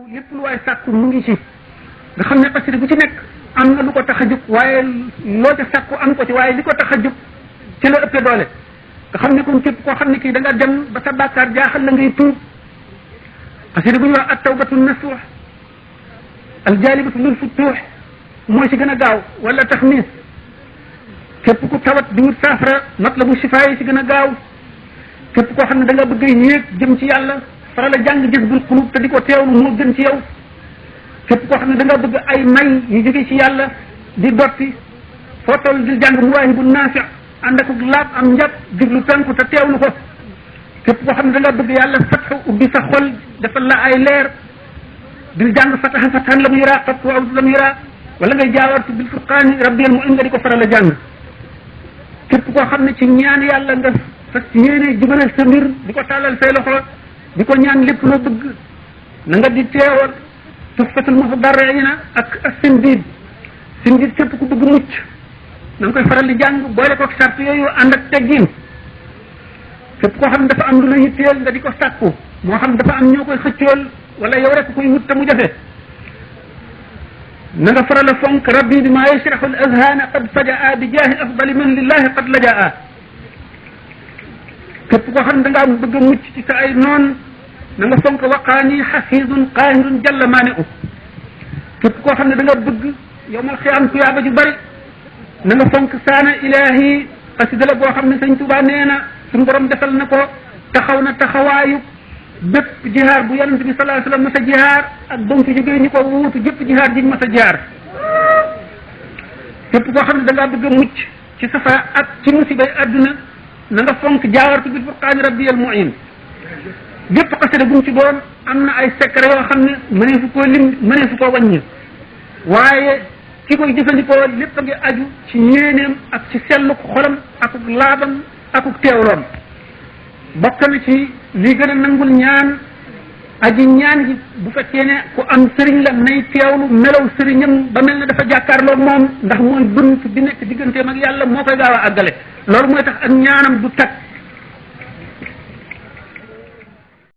lépp lu waay sàkku mu ngi ci nga xam ne xasida bu ci nekk am na lu ko tax a jóg waaye loo ca sàkku am ko ci waaye li ko tax a jóg ci la ëppee doole nga xam ne kon képp koo xam ne kii da nga dem ba sa bàkkaar jaaxal la ngay tuub xasida bu ñuy wax at tawbatu nasuux al jaalibatu lil futuux mooy ci gën a gaaw wala taxmis képp ku tawat di wut saafara matlabu shifaa yi ci gën a gaaw képp koo xam ne da nga bëgg a yéeg jëm ci yàlla faral a jàng Jazbul Quluub te di ko teewlu moo gën ci yow képp koo xam ne da nga bëgg ay may yu jóge ci yàlla di dotti foo toll di jàng Mawaahibu Naafi' ànd ak laab am njàpp diglu tànku te teewlu ko képp koo xam ne da nga bëgg yàlla fatxu ubbi sa xol defal la ay leer di jàng fataha fatahan lam yuraa qat wa lam yuraa wala ngay jaawartu bil furqaani rabbiyal mu'in nga di ko faral a jàng képp koo xam ne ci ñaan yàlla nga fas yéene jubalal sa mbir di ko tàllal say loxo di ko ñaan lépp loo bëgg na nga di teewal Tuhfatul Mutadarri'ina ak Sindiid Sindiid képp ku bëgg mucc na nga koy faral di jàng boole ko sart yooyu ànd ak teggin képp koo xam ne dafa am lu la yitteel nga di ko sàkku moo xam dafa am ñoo koy xëccool wala yow rek koy wut te mu jafe na nga faral a fonk rabbi bi maa yashrahu al azhana qad fajaa bi jaahi afdali man lillahi qad lajaa képp koo xam ne da ngaa bëgg a mucc ci sa ay noon na nga fonk waqaani xafiidun qaahirun jalla maani u képp koo xam ne da nga bëgg yowmal xiyaam tuyaaba ju bari na nga fonk saana ilahi xasida la boo xam ne sëñ Tuubaa nee na suñu borom defal na ko taxaw na taxawaayu bépp jihaar bu yonent bi sallallahu alayhi wasallam mas a jihaar ak ba mu fi jógee ñu ko wuutu jëpp jihaar jiñ mas a jihaar képp koo xam ne da ngaa bëgg a mucc ci safara ak ci musibay adduna na nga fonk jaawartu bil furqaani rabbiyal mu'in bépp xasida bu mu ci doon am na ay secret yoo xam ne mënee fu koo lim mënee fu koo wàññi waaye ki koy jëfandikoo lépp a ngi aju ci yéeneem ak ci selluk xolam akuk laabam akuk teewloom bokk na ci li gën a nangul ñaan aji ñaan gi bu fekkee ne ku am sëriñ la nay teewlu melaw sëriñam ba mel ne dafa jàkkaarloog moom ndax mooy bunt bi nekk digganteem ak yàlla moo koy gaaw a àggale loolu mooy tax ak ñaanam du tag